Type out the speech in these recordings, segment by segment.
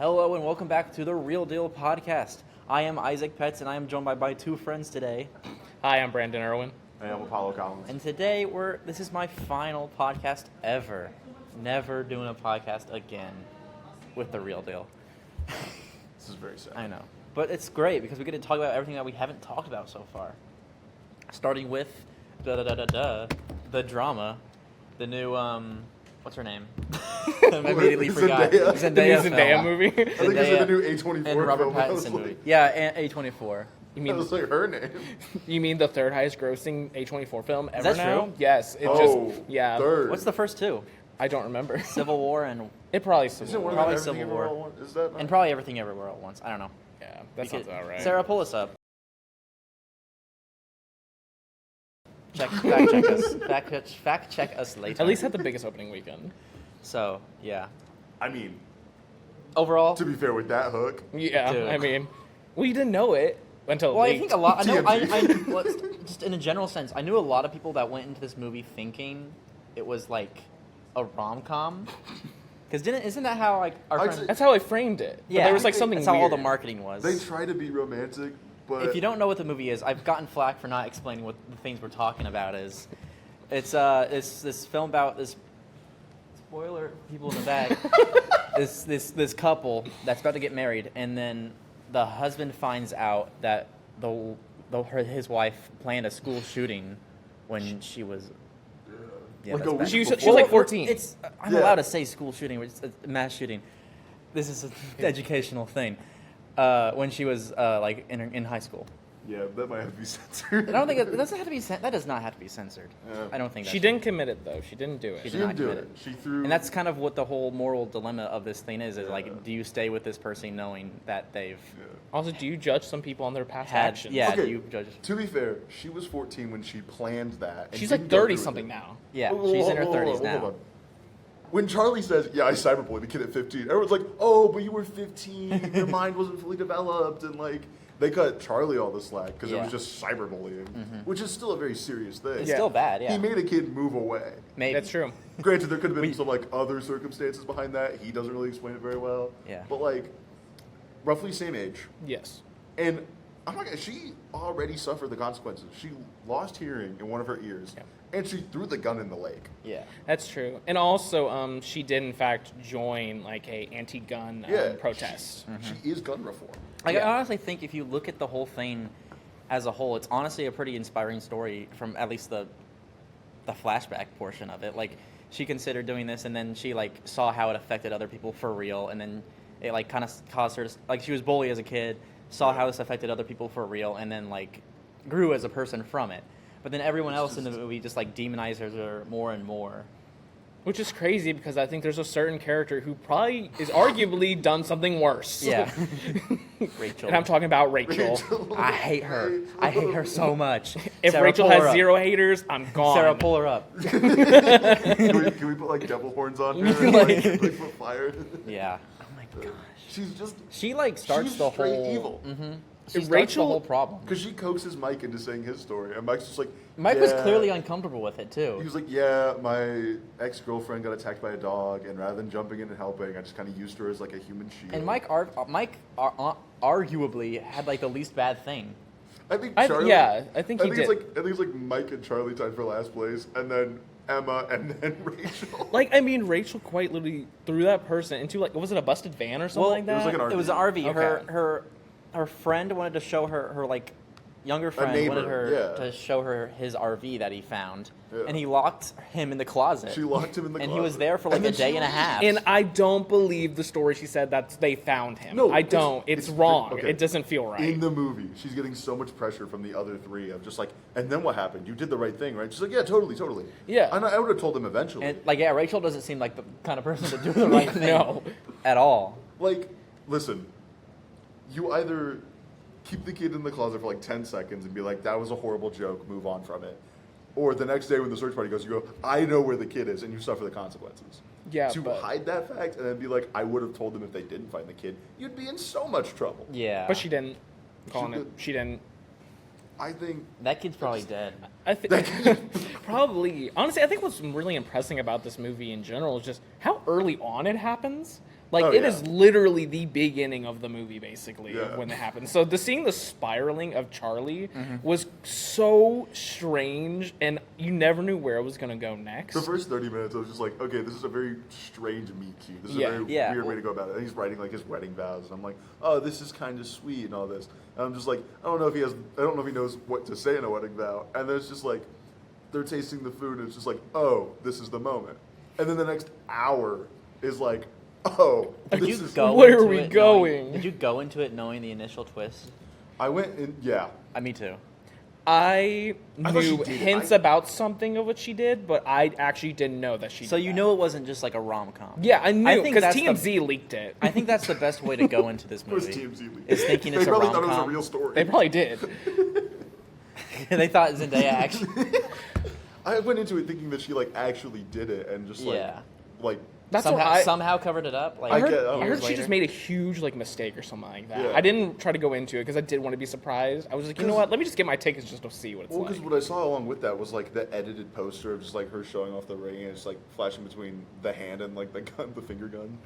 Hello and welcome back to the Real Deal Podcast. I am Isaac Petz and I am joined by my two friends today. Hi, I'm Branden Irwin. I am Apollo Collins. And today this is my final podcast ever. Never doing a podcast again with the Real Deal. This is very sad. I know. But it's great because we get to talk about everything that we haven't talked about so far. Starting with the drama, the new what's her name? I immediately forgot. Zendaya movie. I think it's the new A24 and Robert film. Pattinson movie. Yeah, A24. That was like her name. You mean the third highest grossing A24 film ever Is that now? true? Yes. Third. What's the first two? I don't remember. Civil War and It probably Is it Civil one War. of Probably them Civil Everything War. Everywhere All at Once? Is that not? and probably Everything Everywhere All at Once. I don't know. Yeah, that sounds about right. Sarah, pull us up. Fact check us later. At least had the biggest opening weekend. So yeah. I mean, Overall, to be fair, with that hook, Yeah, Dude. I mean, well, you didn't know it until well, late. I think a lot. I know. TMZ. well, just in a general sense, I knew a lot of people that went into this movie thinking it was like a rom-com. Because isn't that how like our I'd friend? say- That's how I framed it. But Yeah, there was like something That's how all the weird. marketing was. they try to be romantic, but If you don't know what the movie is, I've gotten flack for not explaining what the things we're talking about is. It's this film about this spoiler people in the back. this couple that's about to get married, and then the husband finds out that his wife planned a school shooting when she was. Yeah, Like that's a bad. week She was before. like 14. I'm Yeah. allowed to say school shooting, which is a mass shooting. This is an educational thing. When she was like in high school. yeah, that might have to be censored. I don't think it doesn't have to be. That does not have to be censored. Yeah. I don't think She that didn't commit it though. She didn't do it. She She did not didn't do commit it. She threw. And that's kind of what the whole moral dilemma of this thing is. Yeah. Like, do you stay with this person knowing that they've Yeah. Also, do you judge some people on their past had? actions? Yeah, Okay. do you judge? To be fair, she was 14 when she planned that. and She's like didn't go 30 through something with it. now. Yeah, Whoa, she's in her whoa, 30s hold now. on. When Charlie says, "Yeah, I cyberbullied the kid at 15," everyone's like, "Oh, but you were 15. Your mind wasn't fully developed," and like they cut Charlie all the slack because it Yeah. was just cyberbullying, which is still a very serious thing. It's Yeah. still bad. Yeah, He made a kid move away. maybe That's true. Granted, there could have been some like other circumstances behind that. He doesn't really explain it very well. Yeah. But like, roughly same age, Yes. and I'm not. She already suffered the consequences. She lost hearing in one of her ears, Yeah. and she threw the gun in the lake. Yeah, That's true. And also, she did in fact join like a anti-gun protest. She is gun reform. like, Yeah. I honestly think if you look at the whole thing as a whole, it's honestly a pretty inspiring story from at least the flashback portion of it. Like, she considered doing this, and then she like saw how it affected other people for real, and then it like kind of caused her to, like, she was bullied as a kid, saw how this affected other people for real, and then like grew as a person from it. But then everyone else in the movie just like demonizes her more and more. Which is crazy because I think there's a certain character who probably is arguably done something worse. Yeah, Rachel. And I'm talking about Rachel. I hate her. I hate her so much. If Sarah, Rachel pull her has up. 0 haters, I'm gone. Sarah, pull her up. Can we put like devil horns on her? And, like put fire. Yeah. Oh my gosh. She's just She like starts she's the straight whole evil. She starts Rachel- the whole problem. Because she coaxes Mike into saying his story, and Mike's just like, Mike was "Yeah." clearly uncomfortable with it too. He was like, "Yeah, my ex-girlfriend got attacked by a dog, and rather than jumping in and helping, I just kind of used her as like a human shield." And Mike arguably had like the least bad thing. I think I Charlie. think he did. I think it's like Mike and Charlie tied for last place, and then Emma, and then Rachel. Like, I mean, Rachel quite literally threw that person into like, was it a busted van or something like it that? was like an RV. It was an RV. Okay. Her friend wanted to show her like younger friend neighbor, wanted her yeah. to show her his RV that he found, Yeah. and he locked him in the closet. She locked him in the and closet. he was there for like And a then day she and a leaves. half. And I don't believe the story she said that they found him. No, I don't. It's wrong. okay. It doesn't feel right. In the movie, she's getting so much pressure from the other three of just like, and then what happened? You did the right thing, right? She's like, yeah, totally. Yeah. And I would have told them eventually. And like, yeah, Rachel doesn't seem like the kind of person to do the right thing. No. At all. Like, listen, you either keep the kid in the closet for like 10 seconds and be like, that was a horrible joke, move on from it. Or the next day when the search party goes, you go, I know where the kid is, and you suffer the consequences. Yeah, To but- hide that fact and then be like, I would have told them if they didn't find the kid, you'd be in so much trouble. Yeah. But she didn't. Calling She it. She didn't. I think That kid's probably dead. I think probably. Honestly, I think what's really impressive about this movie in general is just how early on it happens. Like, Oh, it yeah. is literally the beginning of the movie, basically, Yeah. when it happens. So seeing the spiraling of Charlie was so strange, and you never knew where it was going to go next. The first 30 minutes, I was just like, okay, this is a very strange meet cute. This is Yeah. a very Yeah. weird way to go about it. And he's writing like his wedding vows, and I'm like, oh, this is kind of sweet and all this. And I'm just like, I don't know if he knows what to say in a wedding vow. And then it's just like, they're tasting the food, and it's just like, oh, this is the moment. And then the next hour is like, oh, Did this you is. go Where into are we it going? Did you go into it knowing the initial twist? I went in, yeah. Me too. I thought she knew did it. hints about something of what she did, but I actually didn't know that she So did you that. know it wasn't just like a rom-com. Yeah, I knew, think because that's TMZ leaked it. I think that's the best way to go into this It was movie. TMZ leak. Is thinking it's They a probably thought it was a rom-com. real story. They probably did. They thought Zendaya actually. I went into it thinking that she like actually did it and just like Yeah. like That's somehow, what somehow covered it up. Like I heard, get- I years heard she later. just made a huge like mistake or something like that. Yeah. I didn't try to go into it because I did want to be surprised. I was like, you know what? Let me just get my tickets just to see what it's Well, because like. what I saw along with that was like the edited poster of just like her showing off the ring and it's like flashing between the hand and like the gun, the finger gun,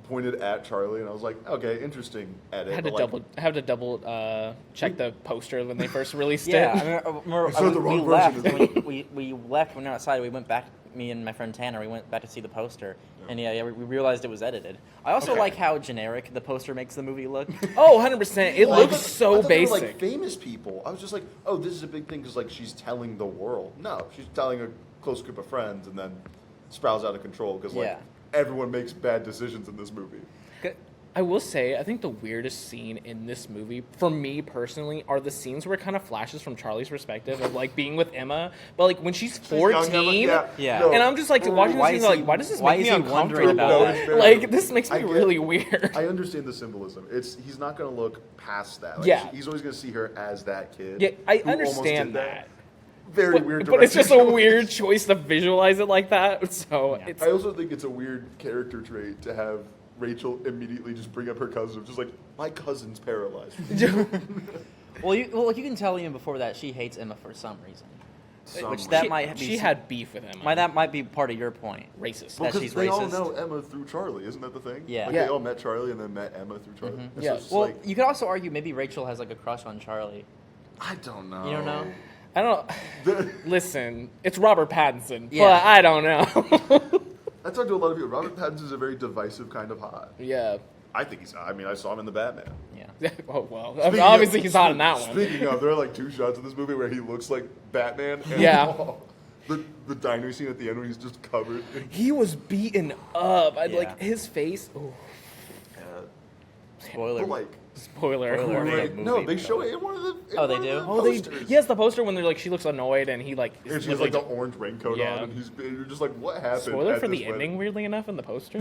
pointed at Charlie, and I was like, okay, interesting edit. I had to but, like, double check the poster when they first released yeah, it. I remember showed the we wrong left. version. we left when we were outside. We went back. Me and my friend Tanner. We went back to see the poster, and yeah, we realized it was edited. I also Okay. like how generic the poster makes the movie look. Oh, 100%. It Well, I looks thought- so I thought they were, basic. like famous people. I was just like, oh, this is a big thing because like she's telling the world. No, she's telling a close group of friends, and then spirals out of control because like Yeah. everyone makes bad decisions in this movie. I will say, I think the weirdest scene in this movie, for me personally, are the scenes where it kind of flashes from Charlie's perspective of like being with Emma, but like when she's 14, young, Yeah. No. and I'm just like watching Why this is scene, he- like, why does this why make me is he wondering uncomfortable? about that? Like this makes me I get- really weird. I understand the symbolism. He's not going to look past that. Like, Yeah. he's always going to see her as that kid. Yeah, I who almost understand did that. Very weird. But it's just a directing weird choice. choice to visualize it like that. So it's I also think it's a weird character trait to have Rachel immediately just bring up her cousin, just like my cousin's paralyzed. Well, you can tell even before that she hates Emma for some reason. Which Some- that she, might be she had beef with him. that might be part of your point. Racist. Well, that because she's they all racist. know Emma through Charlie, isn't that the thing? Yeah. Like Yeah. they all met Charlie and then met Emma through Charlie. And so Yeah. it's just Well, like, you could also argue maybe Rachel has like a crush on Charlie. I don't know. You don't know? I don't. Listen, it's Robert Pattinson, Yeah. but I don't know. I talked to a lot of people. Robert Pattinson's a very divisive kind of hot. yeah. I think he's hot. I mean, I saw him in the Batman. Yeah. Oh well. Speaking Obviously, of- he's hot in that one. Speaking of, there are like two shots in this movie where he looks like Batman. And Yeah. the diner scene at the end where he's just covered. In, He was beaten up. Yeah. Like his face. Oh, Spoiler. but like, spoiler. Spoiler. alert. Alert. no, movie. they show it in one of the. In Oh, they one of do? the Oh, they. posters. Yes, the poster when they're like she looks annoyed and he like. And she was has like the orange raincoat Yeah. on, and you're just like, what happened? spoiler at for this the wedding? ending. Weirdly enough, in the poster.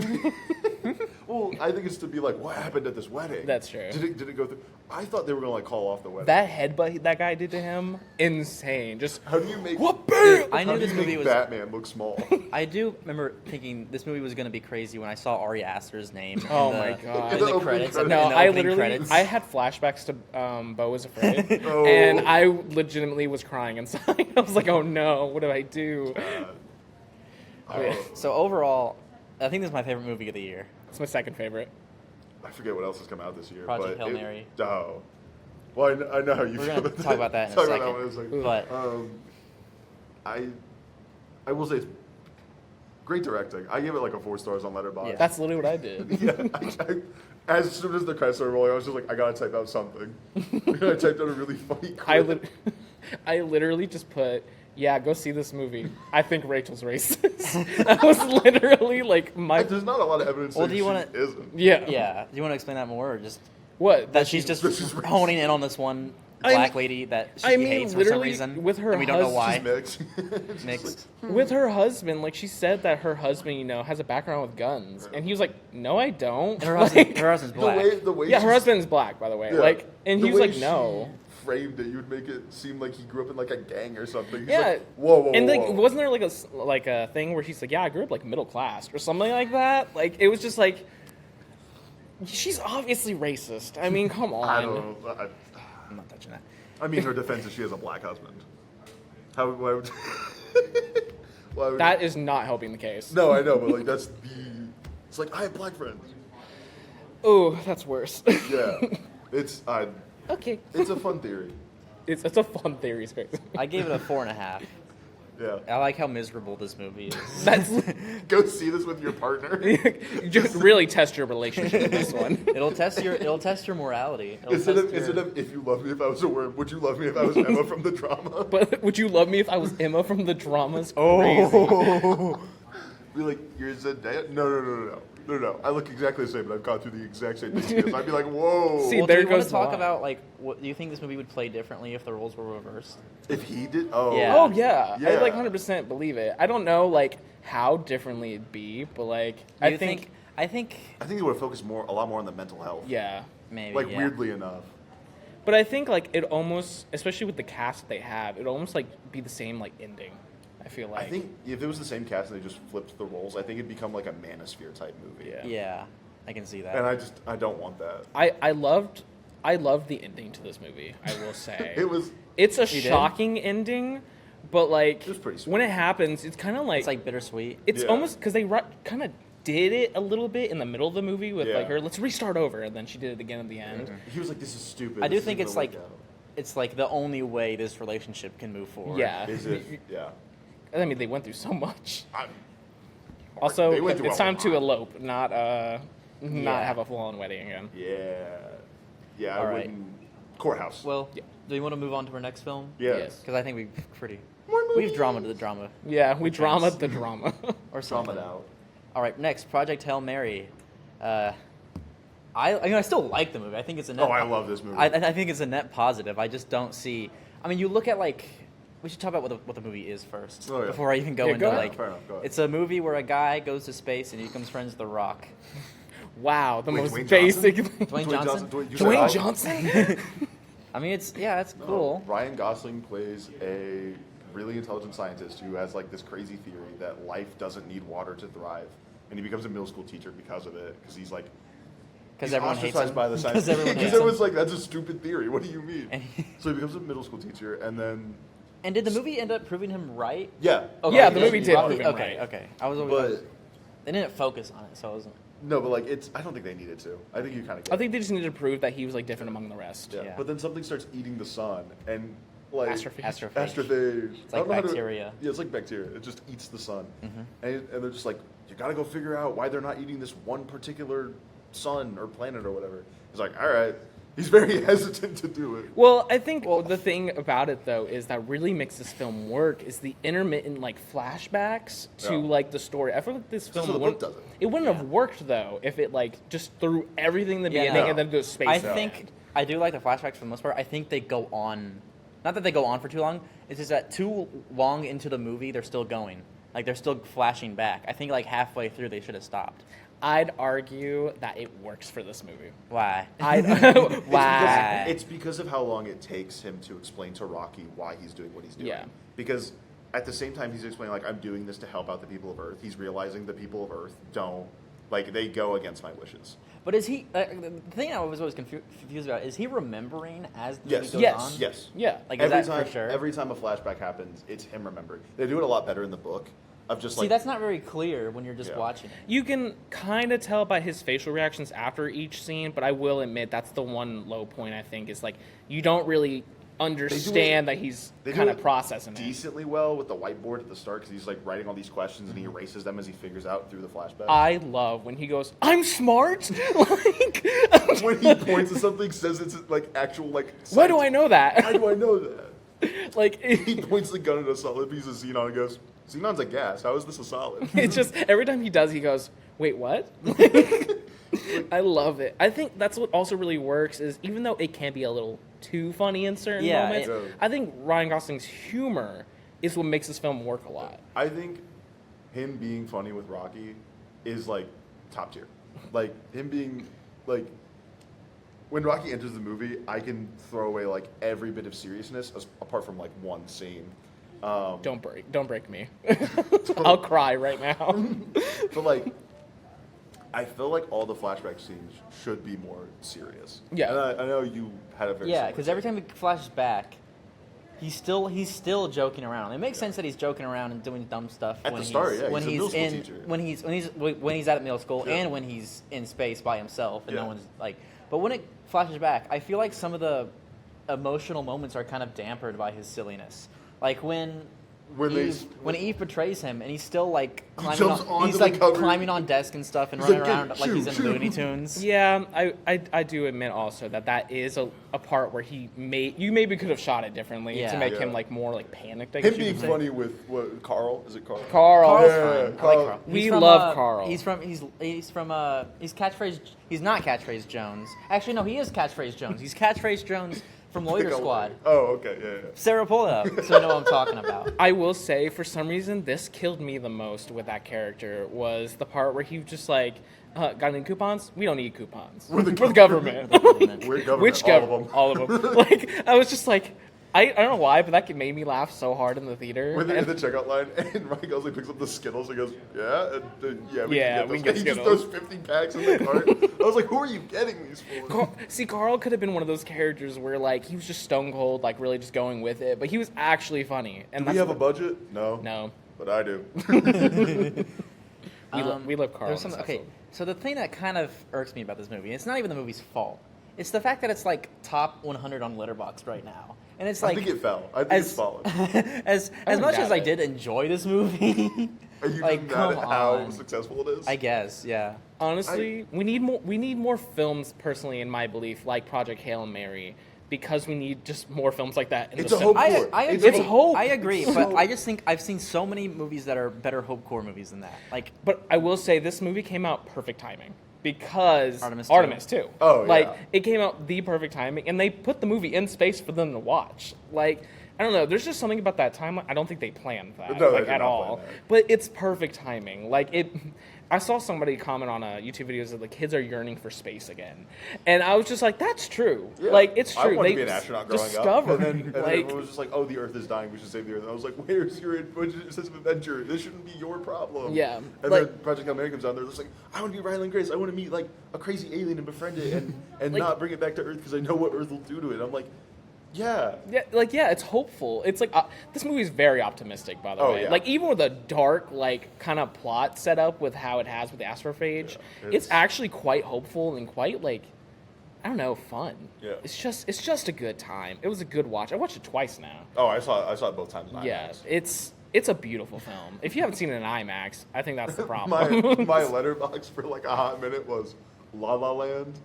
Well, I think it's to be like, what happened at this wedding? That's true. Did it go through? I thought they were gonna like call off the wedding. That headbutt that guy did to him, insane. Just How do you make? What, bam? I How knew do this you movie make was. Batman look small. I do remember thinking this movie was going to be crazy when I saw Ari Aster's name. Oh in the, my God. In In the the opening credits. credits. no, in the I opening literally credits. I had flashbacks to Beau Was Afraid, Oh. and I legitimately was crying inside. I was like, oh no, what do I do? So overall, I think this is my favorite movie of the year. It's my second favorite. I forget what else has come out this year. Project but Hail Mary. Oh. Well, I know how you We're feel. gonna about talk about that in a Talk second. about that in a second. But I will say it's great directing. I gave it like a 4 stars on Letterboxd. Yeah. That's literally what I did. Yeah, as soon as the credits started rolling, I was just like, I gotta type out something. And I typed out a really funny quote. I literally just put, yeah, go see this movie. I think Rachel's racist. That was literally like my. There's not a lot of evidence Well, that do you she wanna- isn't. Yeah. yeah, do you want to explain that more, or just What? that she's just she's racist. honing in on this one I black mean- lady that she I mean, hates for some literally, reason, with her and we don't know husband- why. She's mixed. She's Mixed. With her husband, like she said that her husband, has a background with guns, and he was like, "No, I don't." And her Like- husband's The black. way, the way yeah, her she's- husband's black, by the way. yeah. Like, and The he was way like, "No." she framed it, you would make it seem like he grew up in like a gang or something. He's Yeah. like, whoa, And like, whoa. wasn't there like a thing where he's like, "Yeah, I grew up like middle class" or something like that? Like, it was just like, she's obviously racist. I mean, come on. I don't know. I'm not touching that. I mean, her defense is she has a black husband. How? Why would? why would That is not helping the case. No, I know, but like that's the. It's like I have black friends. Oh, that's worse. Yeah, it's Okay. it's a fun theory. It's a fun theory. I gave it a 4.5. Yeah, I like how miserable this movie is. That's go see this with your partner. you just really test your relationship with this one. It'll test your morality. It'll Instead test of, your- instead of if you love me if I was a worm, would you love me if I was Emma from the drama? But would you love me if I was Emma from the dramas? Oh, be like, you're Zendaya? No. I look exactly the same, but I've gone through the exact same thing. I'd be like, whoa. See, Well, there do you want goes to the talk line. about like what do you think this movie would play differently if the roles were reversed? If he did, oh. Yeah. Oh yeah, I Yeah. like 100% believe it. I don't know like how differently it'd be, but like Do I you think I think it would have focused a lot more on the mental health. yeah. Maybe Like, yeah. weirdly enough. But I think like it almost, especially with the cast that they have, it almost like be the same like ending. I feel like I think if it was the same cast and they just flipped the roles, I think it'd become like a Manosphere type movie. Yeah. Yeah, I can see that. And I don't want that. I loved the ending to this movie. I will say It's a did? shocking ending, but like It was pretty sweet. when it happens, it's kind of like it's like bittersweet. it's Yeah. almost because they kind of did it a little bit in the middle of the movie with Yeah. like her, let's restart over, and then she did it again at the end. he was like, this is stupid. I do This think isn't it's gonna like work out." it's like the only way this relationship can move forward. Yeah, Is it? Yeah. I mean they went through so much. I'm- Also, They went through it's a time to lot. elope, not Yeah. have a full-on wedding again. Yeah. All I right. wouldn't. Courthouse. Well, Yeah. do you want to move on to our next film? yeah. yes. Because I think we've More we've drama to the drama Yeah, we Chance. drama the drama. or Drama something. it out. All right, next Project Hail Mary. I still like the movie. I think it's a net. Oh, I love this movie. I think it's a net positive. I just don't see. I mean, you look at like. We should talk about what the movie is first Oh, yeah. before I even go Yeah, into go ahead. like. Fair enough, go ahead. It's a movie where a guy goes to space and he becomes friends with The Rock. Wow, the Wait, most Dwayne basic. Dwayne Johnson. You said Dwayne I? Johnson. I mean, it's cool. Ryan Gosling plays a really intelligent scientist who has like this crazy theory that life doesn't need water to thrive, and he becomes a middle school teacher because of it. Because he's like. Because He's everyone hates ostracized him. by the science. Because everyone Because hates him. everyone's like, that's a stupid theory. What do you mean? And So he becomes a middle school teacher, and then And did the movie end up proving him right? yeah, Yeah, the did. movie did Rocky- prove him okay, right. okay. I was. but They didn't focus on it, so I wasn't. no, but like it's. I don't think they needed to. I think you kind of. I think they just needed to prove that he was like different among the rest. Yeah. Yeah. But then something starts eating the sun, and like Astrophage. Astrophage. It's I like don't know how to- bacteria. Yeah, it's like bacteria. It just eats the sun, Mm-hmm. and they're just like, you gotta go figure out why they're not eating this one particular sun or planet or whatever. He's like, all right. He's very hesitant to do it. Well, I think the thing about it though is that really makes this film work is the intermittent like flashbacks to Yeah. like the story. I feel like this film So the book wouldn't, doesn't. it wouldn't have worked though if it like just threw everything in the beginning no. and then goes space. I at the think end. I do like the flashbacks for the most part. I think they go on, not that they go on for too long. It's just that too long into the movie, they're still going. Like they're still flashing back. I think like halfway through they should have stopped. I'd argue that it works for this movie. Why? Why? It's because of how long it takes him to explain to Rocky why he's doing what he's doing. Yeah. Because at the same time he's explaining, like, I'm doing this to help out the people of Earth, he's realizing the people of Earth don't, like, they go against my wishes. But is he? The thing I was always confused about is he remembering as the movie Yes. goes Yes. on? Yes. Yeah. Like is every that time, for sure? every time a flashback happens, it's him remembering. They do it a lot better in the book of just See, like that's not very clear when you're just Yeah. watching it. You can kind of tell by his facial reactions after each scene, but I will admit that's the one low point I think is like you don't really understand that he's they do kind of it processing it. decently well with the whiteboard at the start because he's like writing all these questions and he erases them as he figures out through the flashback. I love when he goes, "I'm smart." Like, when he points at something, says it's like actual like. why do I know How that? do I know that? Like, He points the gun at a solid piece of xenon and goes, "Xenon's a gas. How is this a solid?" it's just every time he does, he goes, "Wait, what?" I love it. I think that's what also really works is even though it can be a little too funny in certain Yeah, moments, it- I think Ryan Gosling's humor is what makes this film work a lot. I think him being funny with Rocky is like top tier. Like him being like when Rocky enters the movie, I can throw away like every bit of seriousness apart from like one scene. Don't break me. I'll cry right now. But like, I feel like all the flashback scenes should be more serious. Yeah. And I know you had a very Yeah, similar because every take. time he flashes back, he's still joking around. It makes sense that he's joking around and doing dumb stuff At when the start, he's yeah, when he's a he's middle school in teacher. when he's at middle school Yeah. and when he's in space by himself and Yeah. no one's like. But when it flashes back, I feel like some of the emotional moments are kind of dampened by his silliness. Like when Eve betrays him and he's still like climbing on desk and stuff and He's running like, around "Get- like he's in shoot." Looney Tunes. Yeah, I do admit also that is a part where you maybe could have shot it differently Yeah. to make Yeah. him like more like panicked. I Him guess you being could say. funny with what Carl? Is it Carl? Carl. Carl's Yeah, fine. I like Carl. Carl. We He's from, love Carl. He's catchphrase. He's not catchphrase Jones. Actually, no, he is catchphrase Jones. He's catchphrase Jones from Loiter Squad. Oh, okay, yeah. Sarah, pull it up so you know what I'm talking about. I will say, for some reason, this killed me the most with that character was the part where he was just like, got any coupons? We don't need coupons. We're the government. We're government. Which all of government? them. All of them. Like, I was just like, I don't know why, but that made me laugh so hard in the theater. When they're in And- the checkout line, and Ryan Gosling picks up the Skittles and goes, "Yeah, Yeah, we we can can get get those." Skittles. He just throws 50 packs in the cart. I was like, "Who are you getting these for?" Carl could have been one of those characters where like he was just stone cold, like really just going with it, but he was actually funny. And Do we that's have a budget? No. No, But I do. we love Carl. There's okay, so the thing that kind of irks me about this movie, it's not even the movie's fault. It's the fact that it's like top 100 on Letterboxd right now, and it's I like think it fell. I think it's fallen. as wouldn't much as doubt I it. did enjoy this movie. Are you like, just mad come at how on. successful it is? I guess, yeah. Honestly, we need more films. Personally, in my belief, like Project Hail Mary, because we need just more films like that. In It's the a hope cinema. core. I It's agree. hope. I agree, It's but so- I just think I've seen so many movies that are better hope core movies than that. Like, But I will say this movie came out perfect timing because Artemis 2. 2. Oh, yeah. Like it came out the perfect timing, and they put the movie in space for them to watch. Like I don't know, there's just something about that timeline. I don't think they planned that No, they like did at not all. plan that. But it's perfect timing. Like it. I saw somebody comment on a YouTube video that the kids are yearning for space again, and I was just like, "That's true. Yeah. Like it's I true. wanted They to be an astronaut growing discovered up, and then like everyone was just like, "Oh, the Earth is dying. We should save the Earth." And I was like, "Where's your sense of adventure? This shouldn't be your problem." Yeah, And like- then Project Hail Mary comes out, and they're just like, "I want to be Ryland Grace. I want to meet like a crazy alien and befriend it, and Like- not bring it back to Earth because I know what Earth will do to it." I'm like, "Yeah." Yeah, it's hopeful. It's like this movie is very optimistic, by the Oh, way. yeah. Like even with a dark, like kind of plot set up with how it has with the astrophage, Yeah, it's it's- actually quite hopeful and quite like I don't know, fun. Yeah. It's just a good time. It was a good watch. I watched it twice now. Oh, I saw it both times. In Yeah, IMAX. it's a beautiful film. If you haven't seen it in IMAX, I think that's the my problem. my letterbox for like a hot minute was La La Land,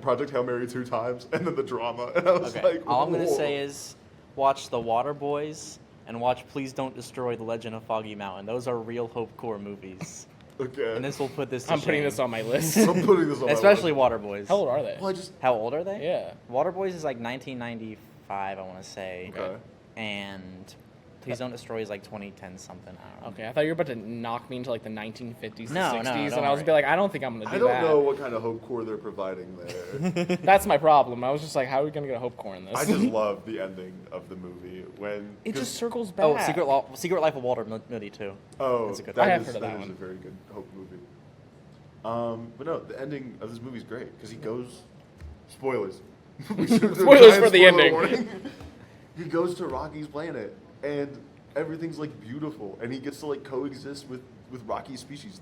Project Hail Mary 2 times, and then the drama. And I was okay, like, all I'm gonna "Whoa." say is watch The Water Boys and watch Please Don't Destroy the Legend of Foggy Mountain. Those are real hope core movies, Okay. and this will put this. To I'm putting shame. this on my list. I'm putting this on my Especially list. Water Boys. How old are they? Well, I just How old are they? Yeah. Water Boys is like 1995, I want to say. Okay. And Please Don't Destroy is like 2010 something. I don't know. Okay, I thought you were about to knock me into like the 1950s, No, and no, 60s, don't and I was worry. be like, I don't think I'm gonna do I don't that. know what kind of hope core they're providing there. That's my problem. I was just like, how are we gonna get a hope core in this? I just love the ending of the movie when it 'cause- just circles back. Oh, Secret Life of Walter Mitty too. Oh, That's a good that one. I have is- heard of that is one. a very good hope movie. But no, the ending of this movie is great because he goes. Spoilers. We should do a Spoilers giant for the spoiler ending. warning. He goes to Rocky's planet and everything's like beautiful, and he gets to like coexist with Rocky's species.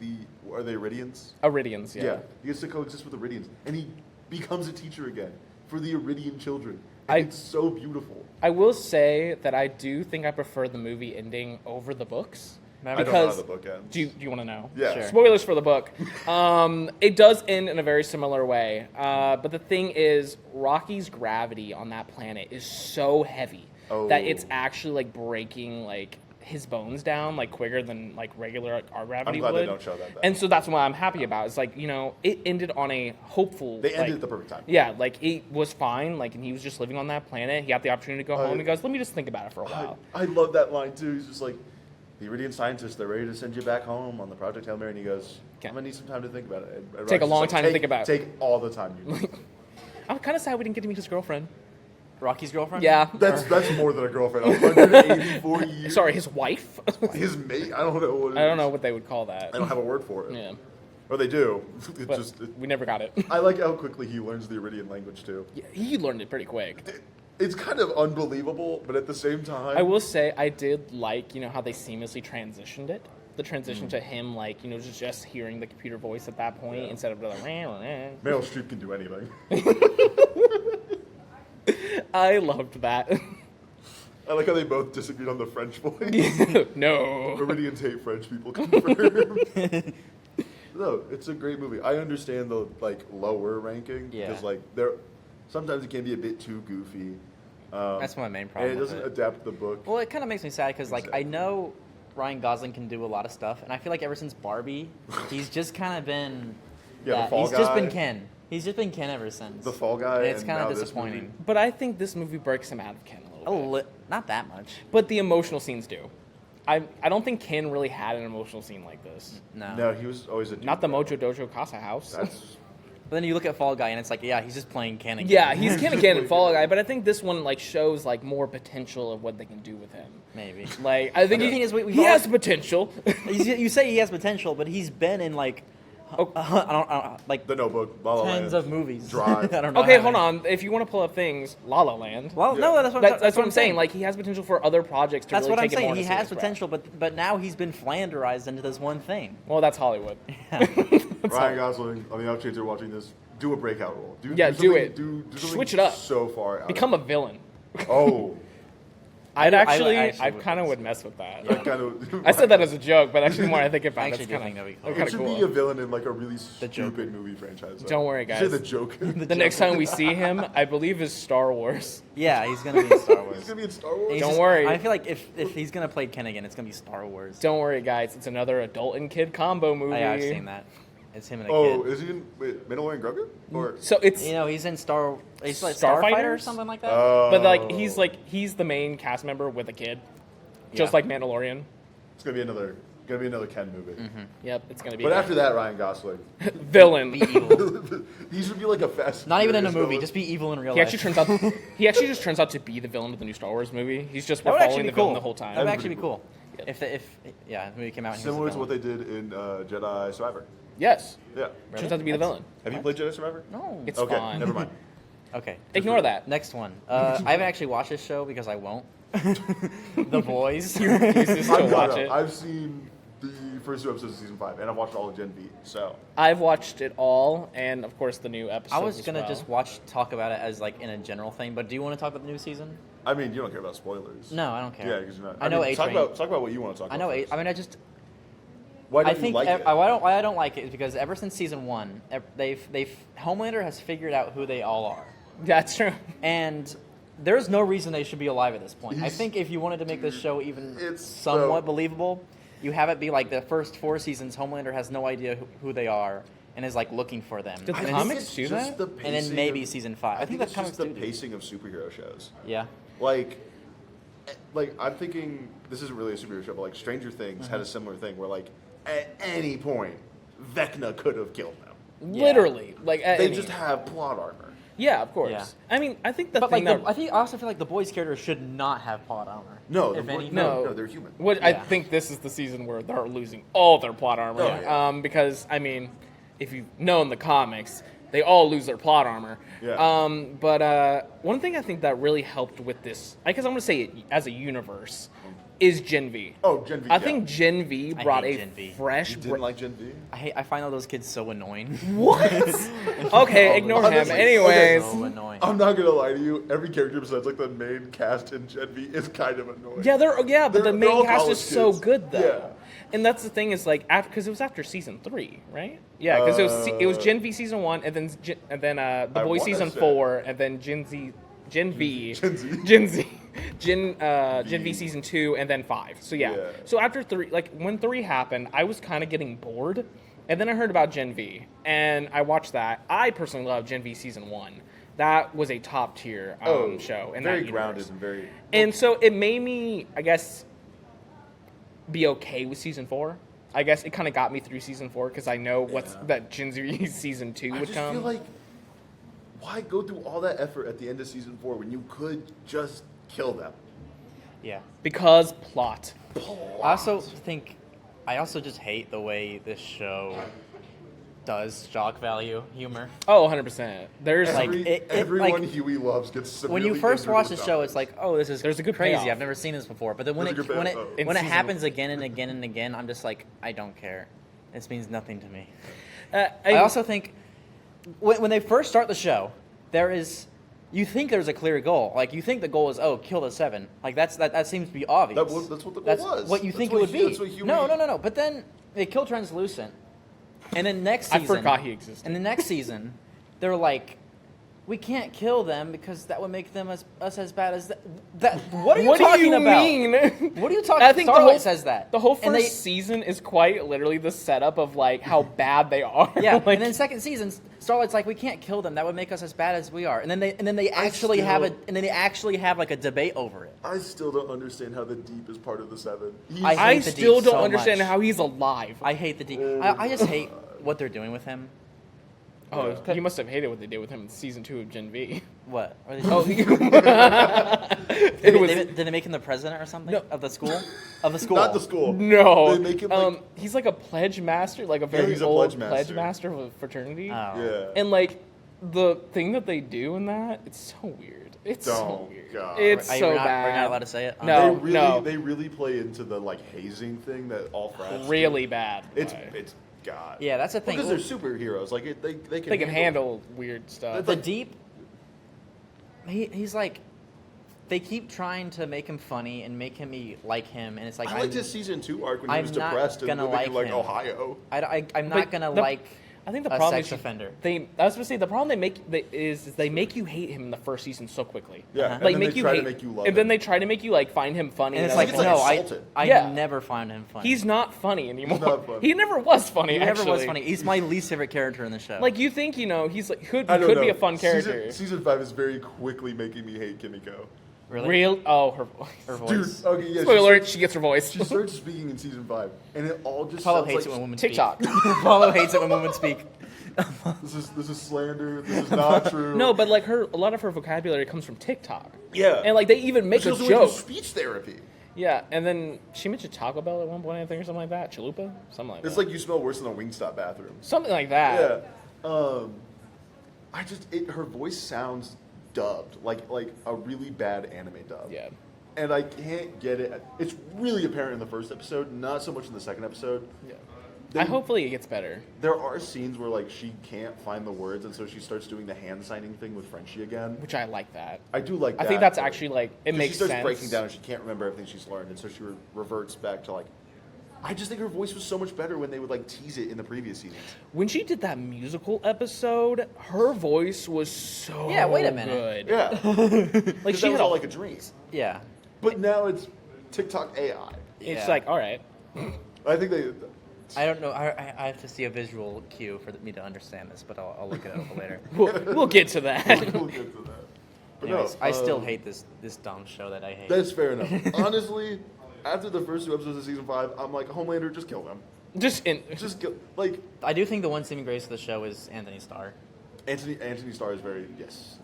Are they Iridians? Iridians, yeah. He gets to coexist with Iridians, and he becomes a teacher again for the Iridian children. I- And it's so beautiful. I will say that I do think I prefer the movie ending over the books. I don't know how Because the book ends. do you want to know? Yeah. Sure. Spoilers for the book. It does end in a very similar way, but the thing is, Rocky's gravity on that planet is so heavy that it's Oh. actually like breaking like his bones down like quicker than like regular our gravity I'm glad would. they don't show that. And so that's what I'm happy about. It's like, it ended on a hopeful. They ended like, at the perfect time. Yeah, like it was fine. Like, and he was just living on that planet. He had the opportunity to go home. He goes, "Let me just think about it for a while." I love that line too. He's just like, the Iridian scientists, they're ready to send you back home on the Project Hail Mary. And he goes, Okay. I'm going to need some time to think about it. And Take a Rocky's long like, time to think about it. Take all the time you need. I'm kind of sad we didn't get to meet his girlfriend. Rocky's girlfriend. Yeah. That's more than a girlfriend. 184 years. Sorry, his wife. His mate? I don't know what it I don't is. know what they would call that. I don't have a word for it. Yeah, Or they do. It but just, we never got it. I like how quickly he learns the Iridian language too. Yeah, he learned it pretty quick. it's kind of unbelievable, but at the same time, I will say I did like, how they seamlessly transitioned it. The transition to him, like, just hearing the computer voice at that point instead of like, Meryl Streep can do anything. I loved that. I like how they both disagreed on the French voice. No. Meridians hate French people, confirmed. No, it's a great movie. I understand the lower ranking because sometimes it can be a bit too goofy. That's my main problem. And it with doesn't adapt the book. Well, it kind of makes me sad because I know Ryan Gosling can do a lot of stuff, and I feel like ever since Barbie, he's just kind of been. The Fall he's Guy. just been Ken. He's just been Ken ever since. The Fall Guy. And it's and kind now of this disappointing. movie. But I think this movie breaks him out of Ken a little bit. Not that much. But the emotional scenes do. I don't think Ken really had an emotional scene like this. No. He was always a. Not the Mojo Dojo Casa House. That's. But then you look at Fall Guy, and it's he's just playing Ken again. Yeah, he's Ken again in Fall Guy, but I think this one shows more potential of what they can do with him. Maybe. I think The thing is, he has potential. You say he has potential, but he's been in I don't The Notebook, La La tens Land, of movies. Drive. I don't know. Okay, how hold many. on. If you want to pull up things, La La Land. Well, Yeah. no, That's what I'm saying. He has potential for other projects to That's really what I'm take it more saying. in He a has serious route. potential, but now he's been flanderized into this one thing. Well, that's Hollywood. Ryan Gosling, on the off chance you're watching this, do a breakout role. Do do it. Do something Switch it up. So far out. Become a villain. Oh. I actually kind of would would mess with that. I kind of. I said that as a joke, but actually, more I think about I it, actually it's do kind think that'd be cool. It kind of should cool. be a villain in a really The Joker. stupid movie franchise. though. Don't worry, You say guys. the Joker. The next time we see him, I believe is Star Wars. Yeah, he's gonna be in Star Wars. He's gonna be in Star Wars. He's Don't just- worry. I feel like if he's gonna play Ken again, it's gonna be Star Wars. Don't worry, guys. It's another adult and kid combo movie. Yeah, I've seen that. It's him and a Oh, kid. is he in Mandalorian Grogu? Or So it's, He's in He's like Starfighters? Starfighter or something like that. but he's the main cast member with a kid, just Yeah. like Mandalorian. it's gonna be another Ken movie. Mm-hmm. Yep, it's gonna be. But good. after that, Ryan Gosling, villain. Be evil. he should be like a fast. Not even in a Furious movie. villain. Just be evil in real He life. actually turns out. He actually just turns out to be the villain of the new Star Wars movie. He's just That we're would actually following be the cool villain the whole time. That would That'd actually be be cool. cool. If the movie came out. And he was Similar the to what they villain. did in Jedi Survivor. Yes, Yeah. turns out to be the villain. Have you played Jedi Survivor? No. It's Okay, fine. never mind. Okay. Ignore that. Next one. I haven't actually watched this show because I won't. The Boys. You refuse to still watch it. I've seen the first 2 episodes of season 5, and I've watched all of Gen V. So I've watched it all, and of course the new episodes. I was as gonna well. just talk about it as in a general thing, but do you want to talk about the new season? I mean, you don't care about spoilers. No, I don't care. Yeah, because you're not. I know mean, A talk Train. about what you want to talk I about. know. First. I mean, I just. Why don't I think you like it? why I don't like it is because ever since season 1, Homelander has figured out who they all are, That's true. and there's no reason they should be alive at this point. I He's- think if you wanted to make this show even It's somewhat so- believable, you have it be like the first 4 seasons. Homelander has no idea who they are and is looking for them. Did I the think comics it's do just that? the And then pacing maybe of- season 5. I think the it's comics just the do. pacing of superhero shows. Yeah. Like I'm thinking this isn't really a superhero show, but Stranger Things Mm-hmm. had a similar thing where at any point Vecna could have killed them. Yeah. Literally, at They any- just have plot armor. Yeah, of course. Yeah. I mean, I think the But thing that I also feel like the boys' characters should not have plot armor. No, if anything. no. they're human. what I Yeah. think this is the season where they're losing all their plot armor. Oh, yeah. Because I mean, if you've known the comics, they all lose their plot armor. Yeah. But one thing I think that really helped with this, I guess I'm gonna say it as a universe, is Gen V. Oh, Gen V. I think Gen V I brought hate a Gen V. fresh. You didn't like Gen V. I find all those kids so annoying. What? Okay, ignore him. Honestly, Anyways, So annoying. I'm not gonna lie to you. Every character besides the main cast in Gen V is kind of annoying. yeah, but They're the main all cast college is so kids. good though. Yeah. And that's the thing is because it was after season 3, right? Yeah, because it was Gen V season 1, and then the I Boys wanna season say- 4, and then Gen V, Gen V season 2, and then 5. So yeah. Yeah. So after 3, when 3 happened, I was kind of getting bored, and then I heard about Gen V, and I watched that. I personally love Gen V season 1. That was a top tier show, and very that grounded universe. and very. And so it made me, I guess, be okay with season 4. I guess it kind of got me through season 4 because I know that Gen Z season 2 I would just come. feel like why go through all that effort at the end of season 4 when you could just kill them? Yeah. Because plot. I also just hate the way this show does shock value humor. Oh, 100%. There's Like, Everyone like, Huey loves gets severely when you first injured watch with the show, shock. it's like, oh, this is There's a good crazy. payoff. I've never seen this before. But then when There's a good when payoff. it In happens season- again and again and again, I'm just like, I don't care. This means nothing to me. I I also think when they first start the show, you think there's a clear goal. Like, you think the goal is, kill the 7. Like, that seems to be obvious. That's what the goal That's was. what you That's think what it would Huey- be. that's what Huey- No. But then they kill Translucent, and then next I season, forgot he existed. And the next season, they're like, we can't kill them because that would make them us as bad as that. What are you talking about? mean? What are you talking? I think Starlight says that. The whole And first season is quite literally the setup of like how bad they are. Yeah, Like, and then second season, Starlight's like, we can't kill them. That would make us as bad as we are. And then they actually have like a debate over it. I still don't understand how the Deep is part of the 7. I I hate the still Deep don't so understand much. how he's alive. I hate the D. I just hate what they're doing with him. Oh, you must have hated what they did with him in season 2 of Gen V. What? Are they Oh, did they make him the president or something No. of the school? Of the school? Not the school. no. They make him like, He's like a pledge master, like a very he's a old pledge pledge master. master of a fraternity. Oh. yeah. And like the thing that they do in that, it's so weird. It's so Oh, weird. God. It's Are you so not, bad. Are you not allowed to say it? No. They really play into the like hazing thing that all frats do. Really bad. It's but God. Yeah, that's the thing. Because they're superheroes. Like they they can handle weird stuff. The Deep. He's like, they keep trying to make him funny and make me like him, and it's like I liked his season 2 arc when he I'm was not depressed and gonna living in like like him. Ohio. I'm But not gonna the- like. I think the a problem sex is offender. I was gonna say the problem is they make you hate him in the first season so quickly. Yeah, Uh-huh. and Like then make they you try hate, to make you love and him. then they try to make you like find him funny. And it's I like, was it's like no, assaulted. I Yeah. never found him funny. he's not funny anymore. not funny. He never was funny. He never was actually. funny. He's my least favorite character in the show. Like you think he's like he I don't could know. be a fun character. Season 5 is very quickly making me hate Kimiko. really, Real her voice. her voice. Dude, okay, yeah. Spoiler alert, she gets her voice. She starts speaking in season 5, and it all just Paulo sounds hates like it when women TikTok. speak. Paulo hates it when women speak. this is slander. This is not true. No, but like a lot of her vocabulary comes from TikTok. Yeah. And like they even make she a also went through joke. speech therapy. Yeah, and then she mentioned Taco Bell at one point, I think, or something like that. Chalupa, something like It's that. like you smell worse than a Wingstop bathroom. Something like that. Yeah. Her voice sounds dubbed, like a really bad anime dub. Yeah. And I can't get it. It's really apparent in the first episode, not so much in the second episode. Yeah. They- Hopefully it gets better. There are scenes where like she can't find the words, and so she starts doing the hand signing thing with Frenchie again. Which I like that. I do like that. I think that's but- actually like it 'cause makes she starts sense. breaking down and she can't remember everything she's learned, and so she reverts back to like. I just think her voice was so much better when they would like tease it in the previous seasons. When she did that musical episode, her voice was so Yeah, wait a minute. good. Yeah, Like like she that had was a, all like a dream. Yeah. But now it's TikTok AI. it's Yeah. like all right. I think they. I don't know. I have to see a visual cue for me to understand this, but I'll look it up later. We'll get to that. We'll get to that. But Anyways, no, I still hate this dumb show that I hate. That's fair enough. Honestly, after the first 2 episodes of season 5, I'm like, Homelander, just kill them. Just in Just kill. Like I do think the one saving grace of the show is Anthony Starr. Anthony Starr is very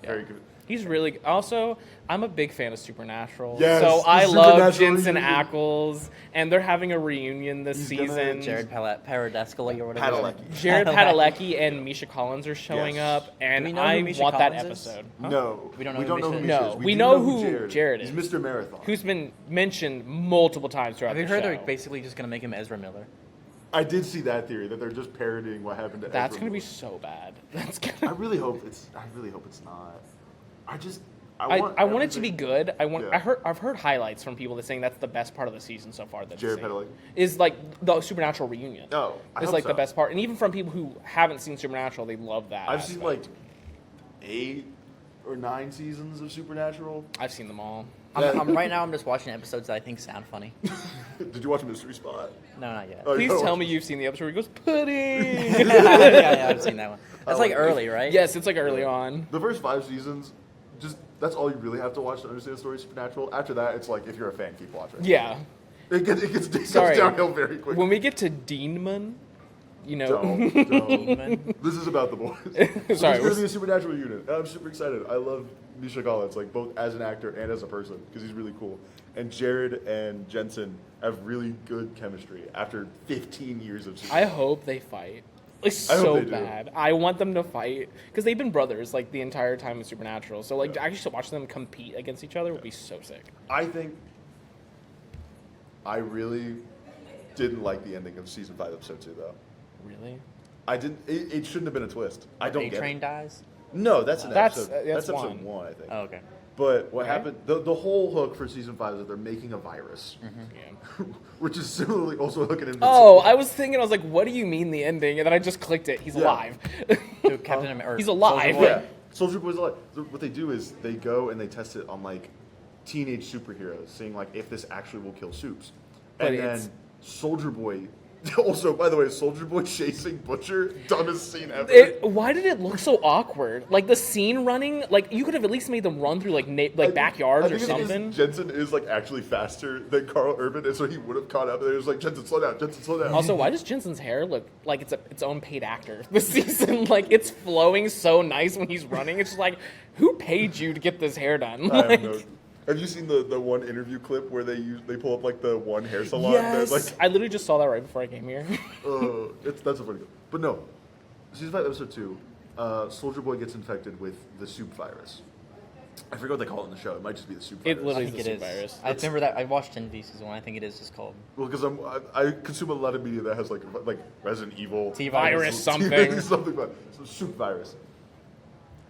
very good. he's really also I'm a big fan of Supernatural. Yes, so the I love Supernatural Jensen reunion. Ackles and they're having a reunion this He's gonna- season. Jared Paradescali or whatever. Padalecki. Jared Padalecki and Misha Collins are showing Yes. up, and Do we know I who Misha want that Collins is? episode. No, We don't know we who don't know who Misha Misha is. is. We do know who Jared is. He's Mr. Marathon. Who's been mentioned multiple times throughout Have you the heard show. they're basically just gonna make him Ezra Miller? I did see that theory that they're just parodying what happened to. That's Ezra gonna be Miller. so bad. That's I gonna. really hope it's. I really hope it's not. I want it to be everything- good. Yeah. I've heard highlights from people that saying that's the best part of the season so far. That Jared it's Padalecki? is like the Supernatural reunion. Oh, I it's hope like so. the best part, and even from people who haven't seen Supernatural, they love that. I've seen like aspect. 8 or 9 seasons of Supernatural. I've seen them all. I'm right now. I'm just watching episodes that I think sound funny. Did you watch Mystery Spot? No, not yet. Oh, you Please gotta tell watch me it. you've seen the episode where he goes pudding. yeah, I've seen that one. That's Oh, like early, right? Yes, it's like early on. The first 5 seasons, just that's all you really have to watch to understand the story of Supernatural. After that, it's like if you're a fan, keep watching. Yeah. It goes Sorry. downhill very quickly. When we get to Deanman, you know. Don't. This is about the boys. So Sorry, there's going to be a Supernatural unit. I'm super excited. I love Misha Collins, like both as an actor and as a person, because he's really cool. And Jared and Jensen have really good chemistry after 15 years of I Supernatural. hope they fight. It's I hope so they do. bad. I want them to fight because they've been brothers like the entire time of Supernatural. So like actually to watch them compete against each other would be so sick. I think I really didn't like the ending of season 5, episode 2, though. Really? I didn't. It shouldn't have been a twist. I don't get A-Train it. dies? No, that's an That's- episode. that's episode one. 1, I think. Oh, okay. But what Okay. happened? The whole hook for season 5 is that they're making a virus, Yeah. which is similarly also hooking in. Oh, I was thinking, I was like, what do you mean the ending? And then I just clicked it. He's Yeah. alive. To Captain America. He's alive. Soldier Boy? Yeah, Soldier Boy's alive. So what they do is they go and they test it on like teenage superheroes, seeing like if this actually will kill Soups. But And it's- then Soldier Boy. Also, by the way, Soldier Boy chasing Butcher, dumbest scene ever. Why did it look so awkward? Like the scene running, like you could have at least made them run through like backyards or something. Jensen is like actually faster than Carl Urban, and so he would have caught up. And it was like, Jensen, slow down, Jensen, slow down. Also, why does Jensen's hair look like it's its own paid actor this season? Like it's flowing so nice when he's running. It's just like, who paid you to get this hair done? I have Like, no. Have you seen the one interview clip where they pull up like the one hair salon? yes, That's I literally just saw that right before I came here. that's a funny. But no, season 5, episode 2, Soldier Boy gets infected with the soup virus. I forget what they call it in the show. It might just be the soup virus. It I literally- think It's it the is. virus. I remember that. I watched Gen V season 1. I think it is just called. Well, because I consume a lot of media that has like Resident Evil, Virus, something. something, but some soup virus,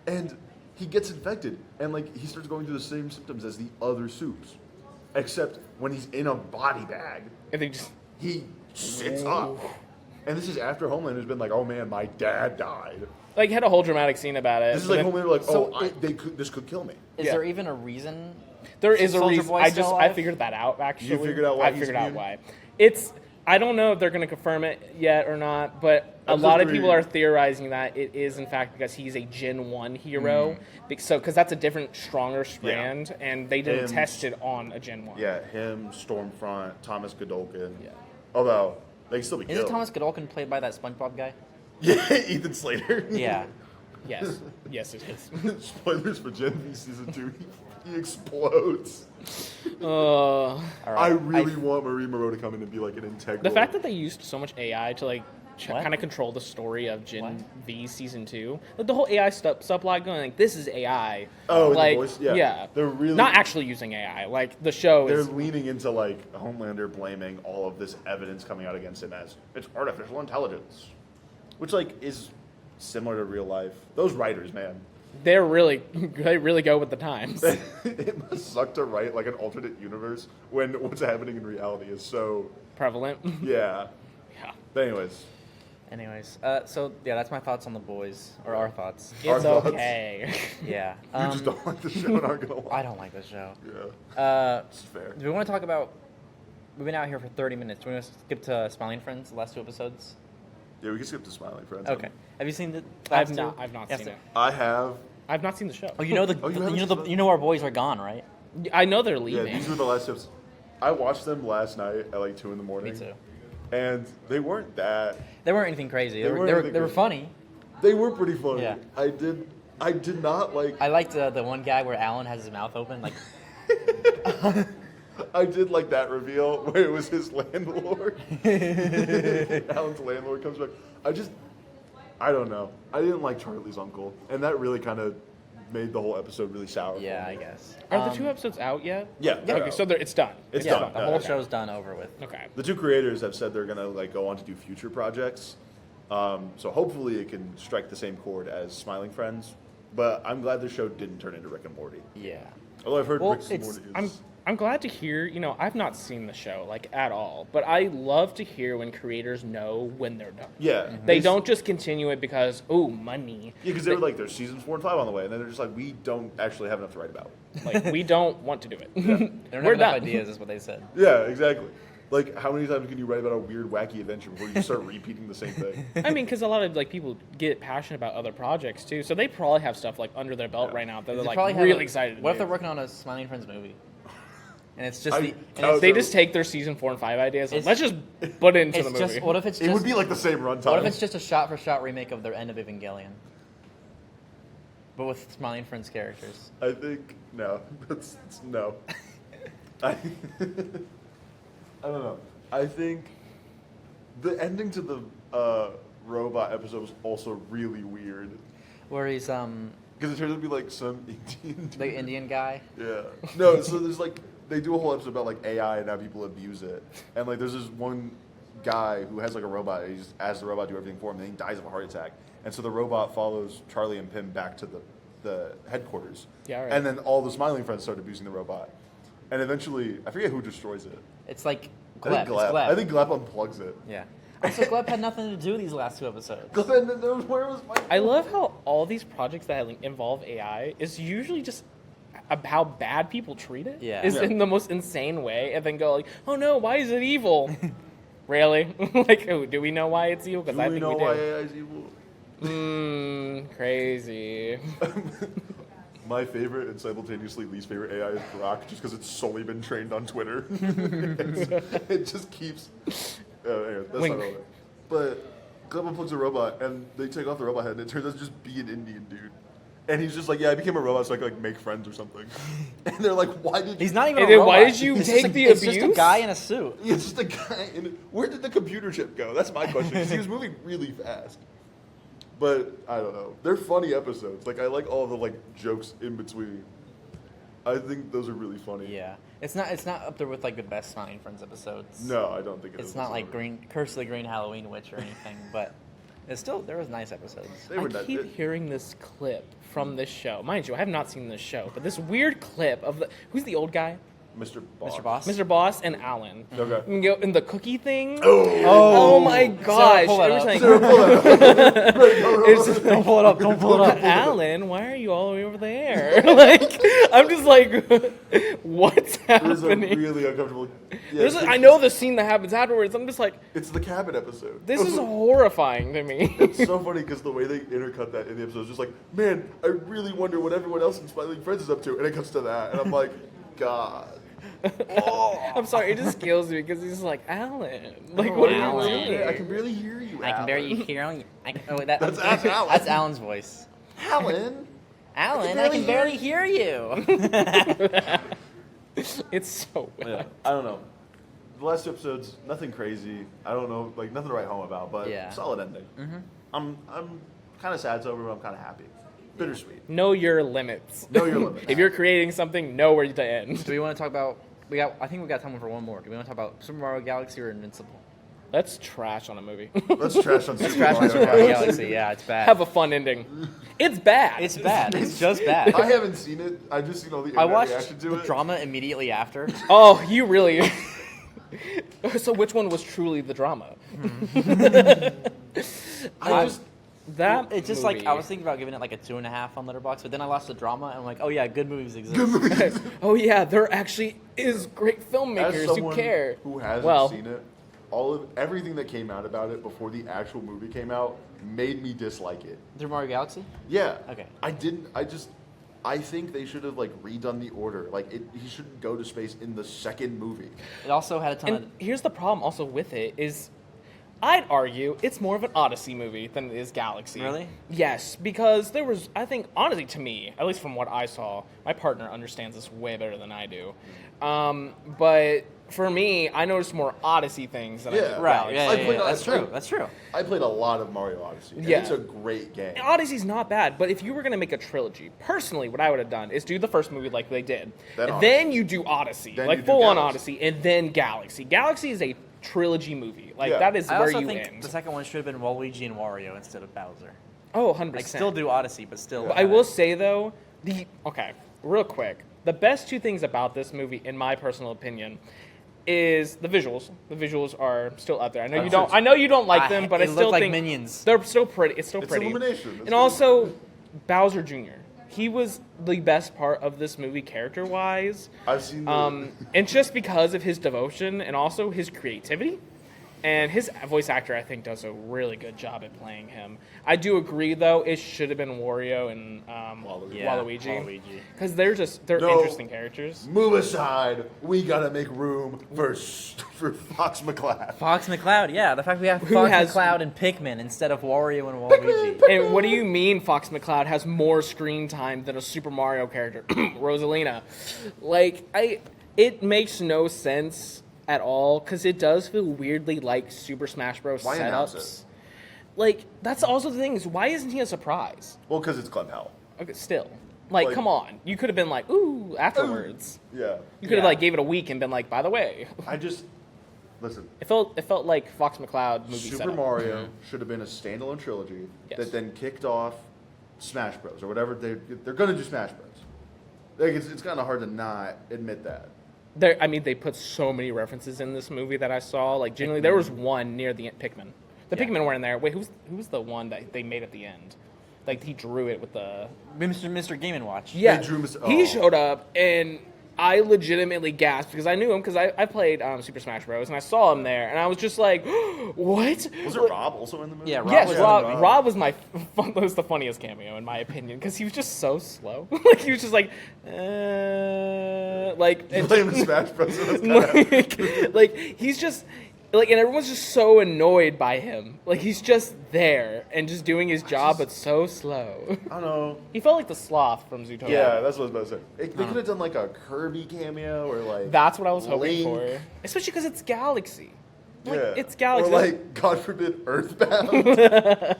and he gets infected, and like he starts going through the same symptoms as the other soups, except when he's in a body bag, And they just he sits up, and this is after Homelander's been like, "Oh man, my dad died." like had a whole dramatic scene about it. This is but like then- Homelander, like, So "Oh, this could kill me." Is Yeah. there even a reason? There is a Soldier reason. Boy's still I alive? figured that out actually. figured out why I he's figured out immune? why. It's. I don't know if they're going to confirm it yet or not, but a Episode lot of 3. people are theorizing that it is in fact because he's a Gen 1 hero. Because that's a different, stronger strand, and they didn't Him- test it on a Gen 1. Yeah, him, Stormfront, Thomas Godolkin. Yeah. Although they can still be Is killed. it Thomas Godolkin played by that SpongeBob guy? Yeah, Ethan Slater. Yeah. Yes. Yes, it is. Spoilers for Gen V season 2. He explodes. All I right. really want Marie Moreau to come in and be like an integral. The fact that they used so much AI to like What? kind of control the story of Gen What? V season 2, like the whole AI subplot going like this is AI. Oh, and the like voice? Yeah. They're really- not actually using AI. Like the show they're is leaning into like Homelander blaming all of this evidence coming out against him as it's artificial intelligence, which like is similar to real life. Those writers, man, they really go with the times. it must suck to write like an alternate universe when what's happening in reality is so Prevalent. yeah. Yeah. But anyways, So yeah, that's my thoughts on the boys, or our thoughts. It's Our thoughts. okay. Yeah. you just don't like the show and aren't gonna I watch. don't like this show. Yeah, it's fair. Do we want to talk about? We've been out here for 30 minutes. Do we want to skip to Smiling Friends, the last 2 episodes? Yeah, we can skip to Smiling Friends. Okay. Have you seen the? I've last not. two? I've not Yes, seen sir. it. I have. I've not seen the show. Oh, you know the, Oh, you haven't you know seen the, that? you know our boys are gone, right? I know they're Yeah, leaving. these were the last tips. I watched them last night at like 2 in the morning. Me too. And they weren't that. They weren't anything crazy. They, They were, weren't they, were, anything they were crazy. funny. They were pretty funny. Yeah. I did not like. I liked the one guy where Alan has his mouth open, like. I did like that reveal where it was his landlord. Alan's landlord comes back. I don't know. I didn't like Charlie's uncle, and that really kind of made the whole episode really sour. for Yeah, me. I guess. Are the 2 episodes out yet? Yeah. they're Okay, out. so it's done. It's Yeah, done. the Yeah, whole okay. show's done over with. Okay. The 2 creators have said they're gonna like go on to do future projects. So hopefully it can strike the same chord as Smiling Friends. But I'm glad the show didn't turn into Rick and Morty. Yeah. Although I've heard Well, Rick and it's- Morty is. I'm glad to hear, I've not seen the show like at all, but I love to hear when creators know when they're done. Yeah. They don't just continue it because, oh, money. Yeah, because they were like, there's seasons 4 and 5 on the way, and then they're just like, we don't actually have enough to write about. Like, we don't want to do it. They don't We're have enough done. ideas, is what they said. Yeah, exactly. Like, how many times can you write about a weird, wacky adventure before you start repeating the same thing? I mean, because a lot of people get passionate about other projects too, so they probably have stuff like under their belt right now that they're They like probably have really excited. To What if do. they're working on a Smiling Friends movie? And it's just I- the. that And was it's, They just take their season 4 and 5 ideas. And It's- let's just put it into it's the movie. just. What if it's It just? would be like the same runtime. What if it's just a shot-for-shot remake of their End of Evangelion? But with Smiling Friends characters. I think no. That's no. I I don't know. I think the ending to the robot episode was also really weird. Where he's Because it turns out to be like some Indian dude. the Indian guy. Yeah. No, so there's like, they do a whole episode about like AI and how people abuse it. And like there's this one guy who has like a robot, he just asks the robot to do everything for him, and then he dies of a heart attack. And so the robot follows Charlie and Pym back to the headquarters. Yeah, right. And then all the smiling friends start abusing the robot. And eventually, I forget who destroys it. It's like I Gleb. think Gleb. It's Gleb. I think Gleb unplugs it. Yeah. Also, Gleb had nothing to do these last 2 episodes. Gleb knows where it was my I love how all these projects that like, involve AI is usually just how bad people treat it. Yeah. Is Yeah. in the most insane way, and then go like, "Oh no, why is it evil?" Really? Like, oh, do we know why it's evil? Because Do I we think know we why do. AI is evil? Crazy. My favorite and simultaneously least favorite AI is Grok, just because it's solely been trained on Twitter. It just keeps. Anyway, that's Wink. not relevant. But Gleb unplugs a robot, and they take off the robot head, and it turns out to just be an Indian dude. And he's just like, yeah, I became a robot so I could like make friends or something. And they're like, why did He's not even And a then robot. why did you It's take just the It's just a abuse? guy in a suit. It's just a guy. Where did the computer chip go? That's my question. Because he was moving really fast. But I don't know. They're funny episodes. Like I like all the like jokes in between. I think those are really funny. Yeah. It's not up there with like the best Smiling Friends episodes. No, I don't think it is. It's not like Curse of the Green Halloween Witch or anything, but it's still there was nice episodes. They I were not- keep hearing this clip from this show. Mind you, I have not seen this show, but this weird clip of who's the old guy? Mr. Boss. Mr. Boss? Mr. Boss and Alan. Okay. And go in the cookie thing. Oh. Oh my gosh! pull that Every up. time- It's- Don't pull it up. Don't pull it up. Alan, why are you all the way over there? Like, I'm just like, what's There's a happening? really uncomfortable. Yeah, There's I know the scene that happens afterwards. I'm just like, It's the cabin episode. this is horrifying to me. It's so funny because the way they intercut that in the episode is just like, man, I really wonder what everyone else in Smiling Friends is up to, and it comes to that, and I'm like, God. I'm sorry, it just kills me because he's like, Alan, like, what Alan. are you doing? I can barely hear you. I can barely hear you. That's Alan. That's Alan's voice. Alan. Alan, I can barely hear you. It's so bad. Yeah, I don't know. The last 2 episodes, nothing crazy. I don't know, like nothing to write home about, but Yeah. solid ending. Mm-hmm. I'm kind of sad it's over, but I'm kind of happy. Bittersweet. Know your limits. Know your limits. If you're creating something, know where to end. Do we want to talk about? I think we got time for one more. Do we want to talk about Super Mario Galaxy or Invincible? Let's trash on a movie. Let's trash on Super Trash on Mario Super Mario Galaxy. Galaxy. Yeah, it's bad. Have a fun ending. It's bad. It's bad. It's just bad. I haven't seen it. I've just seen all the I internet watched reaction to the it. drama immediately after. Oh, you really? So which one was truly the drama? I just That It's just movie. like I was thinking about giving it like a 2.5 on Letterboxd, but then I lost the drama and I'm like, oh yeah, good movies exist. Oh yeah, there actually is great filmmakers as who someone care. who hasn't Well, seen it, everything that came out about it before the actual movie came out made me dislike it. Super Mario Galaxy? Yeah. Okay. I think they should have like redone the order. Like he shouldn't go to space in the second movie. It also had a ton and here's the problem also with it is, I'd argue it's more of an Odyssey movie than it is Galaxy. Really? Yes, because there was, I think, honestly to me, at least from what I saw, my partner understands this way better than I do. But for me, I noticed more Odyssey things than I Yeah. did Right, Galaxy. yeah, I yeah, played- yeah. That's I- true. That's true. I played a lot of Mario Odyssey. And Yeah. It's a great game. Odyssey's not bad, but if you were going to make a trilogy, personally, what I would have done is do the first movie like they did. Then And Odyssey. then you do Odyssey, Then like you do full on Galaxy. Odyssey, and then Galaxy. Galaxy is a trilogy movie. Like, Yeah. that is I where also you think end. the second one should have been Waluigi and Wario instead of Bowser. Oh, 100%. Like, still do Odyssey, but still. But I will say, though, okay, real quick. The best two things about this movie, in my personal opinion, is the visuals. The visuals are still out there. I know you That's don't. true. I know you don't like them, but they I still look like think Minions. they're still pretty. It's still It's pretty. Illumination. That's And also, Bowser Jr. He was the best part of this movie, character-wise, I've seen the, and just because of his devotion and also his creativity. And his voice actor, I think, does a really good job at playing him. I do agree, though, it should have been Wario and Waluigi. Because they're No. interesting characters. move aside. We gotta make room for Fox McCloud. Fox McCloud, yeah. The fact we have Who Fox has- McCloud and Pikmin instead of Wario and Waluigi. And what do you mean Fox McCloud has more screen time than a Super Mario character? Rosalina. Like, it makes no sense at all, because it does feel weirdly like Super Smash Bros. Why announce setups. like, that's also the thing is, why isn't he a surprise? Well, because it's Clem Hell. Okay, still. Like, come on. You could have been like, ooh, afterwards. Yeah. You could have, like, gave it a week and been like, by the way. Listen. It felt like Fox McCloud movie Super setup. Mario should have been a standalone trilogy that then kicked off Smash Bros. Or whatever. They're going to do Smash Bros. Like, it's kind of hard to not admit that. They put so many references in this movie that I saw. Like, genuinely, there was one near the end. Pikmin. The Pikmin weren't in there. Wait, who was the one that they made at the end? Like, he drew it with the... Mr. Game & Watch. Yeah, They drew he showed up, and I legitimately gasped because I knew him because I played Super Smash Bros. And I saw him there, and I was just like, what? Was it Rob also in the movie? Yeah, Rob Yes, was Rob was the funniest cameo in my opinion because he was just so slow. Like he was just like, Playing Smash Bros. like he's just like, and everyone's just so annoyed by him. Like he's just there and just doing his job, but so slow. I don't know. He felt like the sloth from Zootopia. Yeah, that's what I was about to say. They could have done like a Kirby cameo or like. That's what I was hoping Link. for, especially because it's Galaxy. Like, Yeah. it's Galaxy. Or like, God forbid, Earthbound.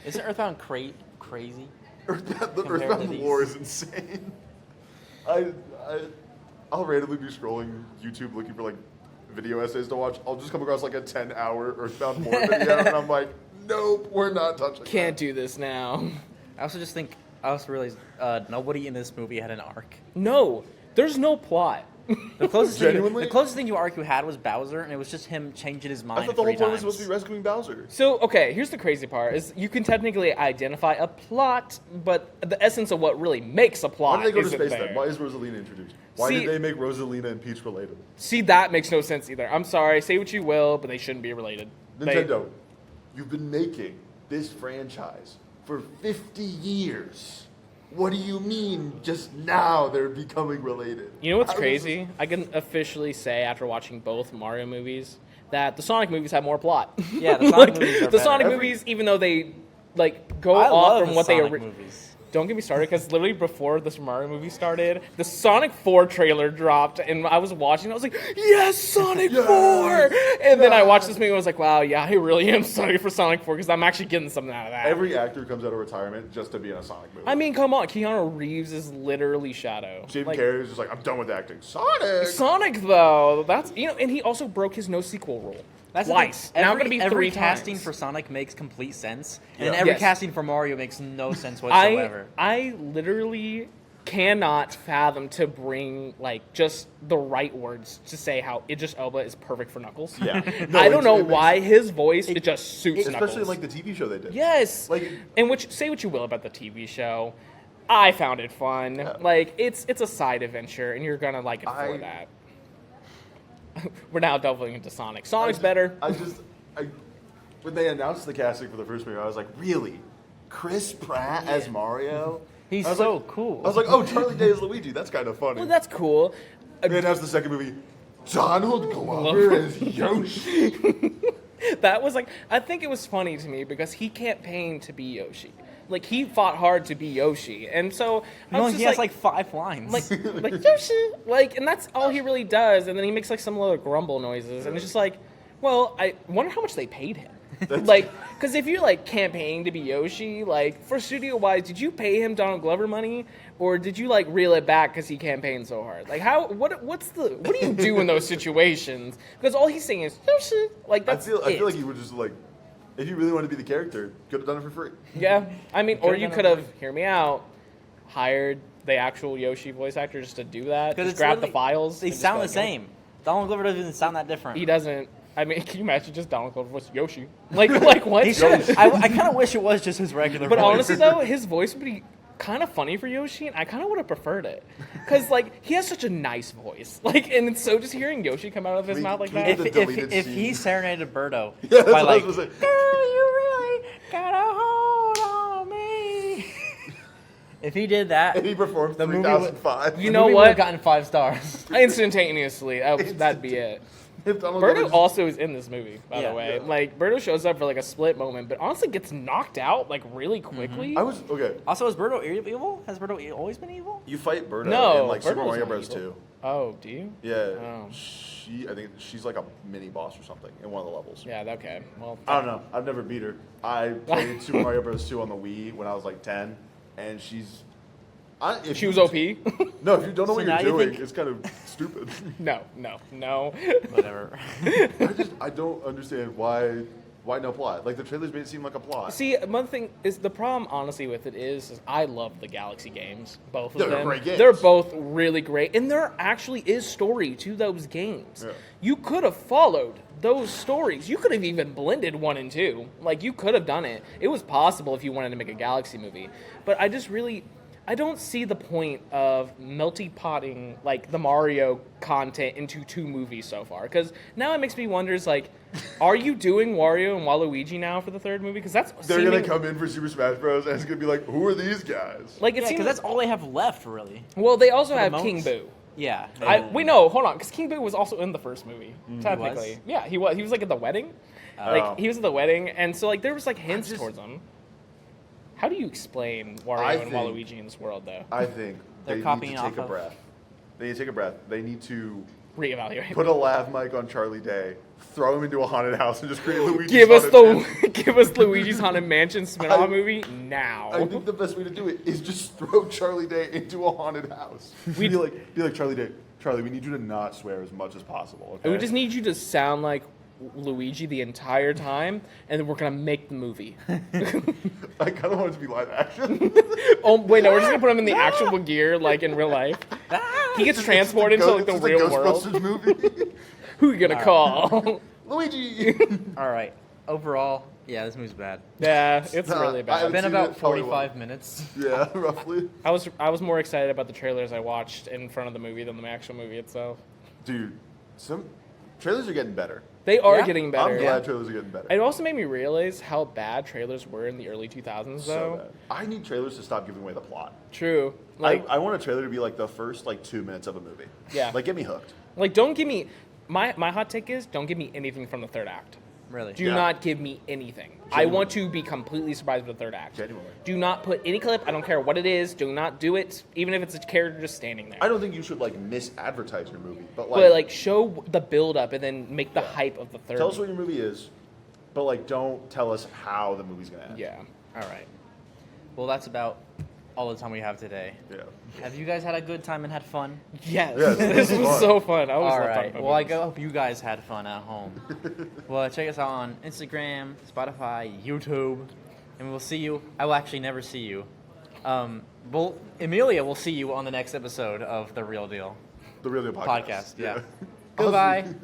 Isn't Earthbound crazy? The Compared to Earthbound these. lore is insane. I'll randomly be scrolling YouTube looking for like video essays to watch. I'll just come across like a 10-hour Earthbound lore video, and I'm like, nope, we're not touching. Can't do this now. I also realized nobody in this movie had an arc. No, there's no plot. The closest Genuinely? thing to arc you had was Bowser, and it was just him changing his mind. I thought the whole 3 point was times. supposed to be rescuing Bowser. So, okay, here's the crazy part, is you can technically identify a plot, but the essence of what really makes a plot Why did they go to isn't space there. then? Why is Rosalina introduced? Why See- did they make Rosalina and Peach related? See, that makes no sense either. I'm sorry, say what you will, but they shouldn't be related. Nintendo, you've been making this franchise for 50 years. What do you mean just now they're becoming related? You know what's How does crazy? I can officially say, after watching both Mario movies, that the Sonic movies have more plot. Yeah, the Sonic movies are the better. Sonic movies, even though they go I off love from the what Sonic they movies. Don't get me started, because literally before this Mario movie started, the Sonic 4 trailer dropped, and I was watching, I was like, yes, Sonic 4! And then I watched this movie, and I was like, wow, yeah, I really am sorry for Sonic 4, because I'm actually getting something out of that. Every actor comes out of retirement just to be in a Sonic movie. I mean, come on, Keanu Reeves is literally Shadow. Jim Carrey is just like, I'm done with acting. Sonic! Sonic, though, that's, and he also broke his no sequel rule. That's the thing. Twice. Now I'm going to be every 3 casting times. for Sonic makes complete sense, Yeah. and every Yes. casting for Mario makes no sense whatsoever. I literally cannot fathom to bring just the right words to say how Idris Elba is perfect for Knuckles. Yeah. I don't know it makes- why his voice it just suits Especially Knuckles. in like the TV show they did. Yes. Like- and say what you will about the TV show, I found it fun. Yeah. Like it's a side adventure, and you're gonna like it for that. We're now delving into Sonic. Sonic's better. When they announced the casting for the first movie, I was like, really? Chris Pratt as Mario? He's I was so like- cool. I was like, oh, Charlie Day as Luigi. That's kind of funny. Well, that's cool. And then as the second movie, Donald Glover as Yoshi. That was I think it was funny to me because he campaigned to be Yoshi. Like he fought hard to be Yoshi, and so I was he just has 5 lines. like Yoshi, and that's all he really does. And then he makes some little grumble noises, and it's just well, I wonder how much they paid him. Because if you're campaigning to be Yoshi, for studio wise, did you pay him Donald Glover money, or did you reel it back because he campaigned so hard? What do you do in those situations? Because all he's saying is Yoshi. That's I feel like he would just if you really wanted to be the character, could have done it for free. Yeah, I mean, or Could've you done could it have, hear me out, hired the actual Yoshi voice actor just to do that. Just it's grab the literally- files. They and just sound go, the same. Donald Glover doesn't even sound that different. He doesn't. I mean, can you imagine just Donald Glover voice Yoshi? What? He should. I kind of wish it was just his regular But voice. honestly, though, his voice would be kind of funny for Yoshi, and I kind of would have preferred it. Because, he has such a nice voice. And it's so just hearing Yoshi come out of his mouth like can that. we if, the if, deleted if scene. he serenaded Birdo Yeah, that's by what I was gonna say. girl, you really got a hold on me. If he did that, And he performed The movie 3005. You the know movie what? would have gotten 5 stars. Instantaneously, that'd be it. If Donald Birdo Glover's- also is in this movie, by Yeah. the way. Yeah. Birdo shows up for a split moment, but honestly gets knocked out really quickly. I was okay. Also, is Birdo evil? Has Birdo always been evil? You fight Birdo No, in Super Birdo's Mario not Bros. evil. 2. Oh, do you? Yeah, Oh. I think she's like a mini boss or something in one of the levels. Yeah, okay. Well, I don't know. I've never beat her. I played Super Mario Bros. 2 on the Wii when I was like 10, and she's. She was OP? No, if you don't know So what now you're you doing, think- it's kind of stupid. No. Whatever. I don't understand why no plot. Like the trailers made it seem like a plot. See, one thing is the problem, honestly, with it is I love the Galaxy games. Both of They're them. great games. They're both really great, and there actually is story to those games. Yeah. You could have followed those stories. You could have even blended 1 and 2. Like you could have done it. It was possible if you wanted to make a Galaxy movie. But I don't see the point of multi-potting like the Mario content into 2 movies so far. Because now it makes me wonder, is like, are you doing Wario and Waluigi now for the 3rd movie? Because that's They're gonna come in for Super Smash Bros. And it's gonna be like, who are these guys? like it Yeah, seems because that's all they have left, really. well, they also the have most. King Boo. Yeah. We know. Hold on, because King Boo was also in the first movie. Technically, was? yeah, he was. He was like at the wedding. Oh. Like he was at the wedding, and so like there was like hints just- towards him. How do you explain Wario I and think- Waluigi in this world, though? I think They're they need copying to take off a of- breath. They need to take a breath. They need to Reevaluate. put a lav mic on Charlie Day, throw him into a haunted house, and just create Luigi's Give us Haunted Mansion. give us Luigi's Haunted Mansion spin-off I- movie now. I think the best way to do it is just throw Charlie Day into a haunted house. Be like Charlie Day. Charlie, we need you to not swear as much as possible. Okay? We just need you to sound like Luigi the entire time, and then we're gonna make the movie. I kind of want it to be live action. Oh wait, no, we're just gonna put him in the actual gear, like in real life. He gets transported into like the It's a real world. Ghostbusters movie. Who you gonna call? Luigi. All right. Overall, yeah, this movie's bad. Yeah, it's Nah, really I It's bad. haven't been seen about it, probably 45 won't. minutes. Yeah, roughly. I was more excited about the trailers I watched in front of the movie than the actual movie itself. Dude, some trailers are getting better. They are Yeah? getting better. I'm glad trailers are getting better. It also made me realize how bad trailers were in the early 2000s, So though. bad. I need trailers to stop giving away the plot. True. Like, I want a trailer to be like the first like 2 minutes of a movie. Yeah. Like get me hooked. don't give me my hot take is don't give me anything from the 3rd act. Really. Do Yeah. not give me anything. I want to be completely surprised with the 3rd act. Genuinely. Do not put any clip. I don't care what it is. Do not do it, even if it's a character just standing there. I don't think you should like misadvertise your movie, but But like show the build up and then make the hype of the 3rd. tell us what your movie is, but like don't tell us how the movie's gonna end. Yeah. All right. Well, that's about all the time we have today. Yeah. Have you guys had a good time and had fun? Yes. Yes, This this was was so fun. I always All love right. talking about Well, I movies. hope you guys had fun at home. Well, check us out on Instagram, Spotify, YouTube, and we'll see you. I will actually never see you. Emilia will see you on the next episode of The Real Deal The Real Deal podcast. Yeah. I'll Goodbye. see-